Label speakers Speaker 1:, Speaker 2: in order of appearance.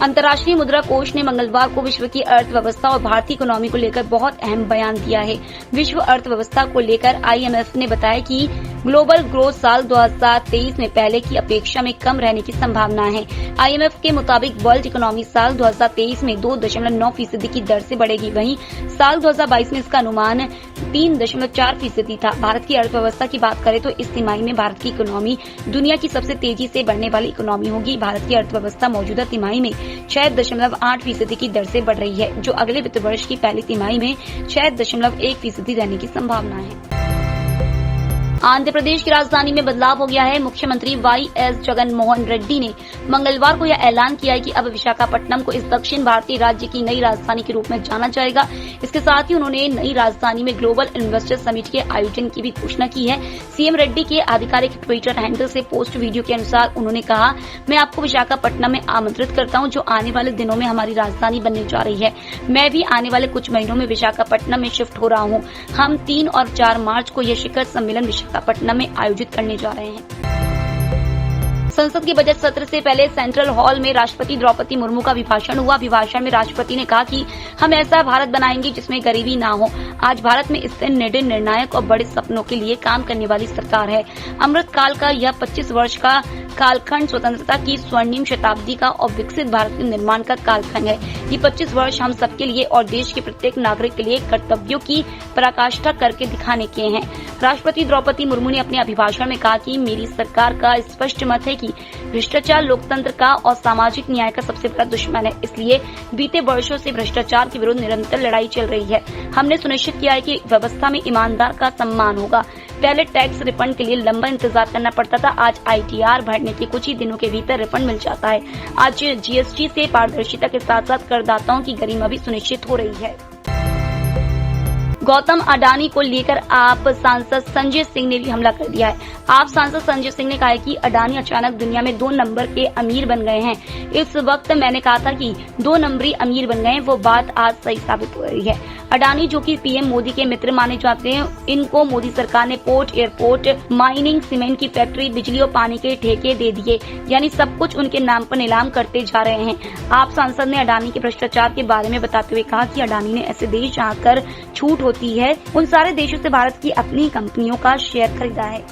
Speaker 1: अंतर्राष्ट्रीय मुद्रा कोष ने मंगलवार को विश्व की अर्थव्यवस्था और भारतीय इकोनॉमी को लेकर बहुत अहम बयान दिया है। विश्व अर्थव्यवस्था को लेकर आईएमएफ ने बताया कि ग्लोबल ग्रोथ साल 2023 में पहले की अपेक्षा में कम रहने की संभावना है। आईएमएफ के मुताबिक वर्ल्ड इकोनॉमी साल 2023 में 2.9% की दर से बढ़ेगी, वहीं साल 2022 में इसका अनुमान 3.4% था। भारत की अर्थव्यवस्था की बात करें तो इस तिमाही में भारत की इकोनॉमी दुनिया की सबसे तेजी से बढ़ने वाली इकोनॉमी होगी। भारत की अर्थव्यवस्था मौजूदा तिमाही में 6.8% की दर से बढ़ रही है, जो अगले वित्त वर्ष की पहली तिमाही में 6.1% रहने की संभावना है। आंध्र प्रदेश की राजधानी में बदलाव हो गया है। मुख्यमंत्री वाईएस जगनमोहन रेड्डी ने मंगलवार को यह ऐलान किया है कि अब विशाखापट्टनम को इस दक्षिण भारतीय राज्य की नई राजधानी के रूप में जाना जाएगा। इसके साथ ही उन्होंने नई राजधानी में ग्लोबल इन्वेस्टर समिट के आयोजन की भी घोषणा की है। सीएम रेड्डी के आधिकारिक ट्विटर हैंडल से पोस्ट वीडियो के अनुसार उन्होंने कहा, मैं आपको विशाखापट्टनम में आमंत्रित करता हूं, जो आने वाले दिनों में हमारी राजधानी बनने जा रही है। मैं भी आने वाले कुछ महीनों में विशाखापट्टनम में शिफ्ट हो रहा हूं। हम 3 और 4 मार्च को यह शिखर सम्मेलन विशाखापट्टनम में आयोजित करने जा रहे हैं। संसद के बजट सत्र से पहले सेंट्रल हॉल में राष्ट्रपति द्रौपदी मुर्मू का अभिभाषण हुआ। अभिभाषण में राष्ट्रपति ने कहा कि हम ऐसा भारत बनाएंगे जिसमें गरीबी ना हो। आज भारत में स्थिर निर्णायक और बड़े सपनों के लिए काम करने वाली सरकार है। अमृत काल का यह 25 वर्ष का कालखंड स्वतंत्रता की स्वर्णिम शताब्दी का और विकसित भारत के निर्माण का कालखंड है। ये 25 वर्ष हम सबके लिए और देश के प्रत्येक नागरिक के लिए कर्तव्यों की पराकाष्ठा करके दिखाने के हैं। राष्ट्रपति द्रौपदी मुर्मू ने अपने अभिभाषण में कहा कि मेरी सरकार का स्पष्ट मत है कि भ्रष्टाचार लोकतंत्र का और सामाजिक न्याय का सबसे बड़ा दुश्मन है। इसलिए बीते वर्षों से भ्रष्टाचार के विरुद्ध निरंतर लड़ाई चल रही है। हमने सुनिश्चित किया है कि व्यवस्था में ईमानदार का सम्मान होगा। पहले टैक्स रिफंड के लिए लंबा इंतजार करना पड़ता था, आज आईटीआर भरने के कुछ ही दिनों के भीतर रिफंड मिल जाता है। आज जीएसटी से पारदर्शिता के साथ साथ करदाताओं की गरिमा भी सुनिश्चित हो रही है। गौतम अडानी को लेकर आप सांसद संजय सिंह ने भी हमला कर दिया है। आप सांसद संजय सिंह ने कहा है कि अडानी अचानक दुनिया में 2 नंबर के अमीर बन गए हैं। इस वक्त मैंने कहा था कि 2 नंबरी अमीर बन गए हैं, वो बात आज सही साबित हो रही है। अडानी जो कि पीएम मोदी के मित्र माने जाते हैं, इनको मोदी सरकार ने पोर्ट, एयरपोर्ट, माइनिंग, सीमेंट की फैक्ट्री, बिजली और पानी के ठेके दे दिए, यानी सब कुछ उनके नाम पर नीलाम करते जा रहे हैं। आप सांसद ने अडानी के भ्रष्टाचार के बारे में बताते हुए कहा कि अडानी ने ऐसे देश जहाँ कर छूट होती है, उन सारे देशों से भारत की अपनी कंपनियों का शेयर खरीदा है।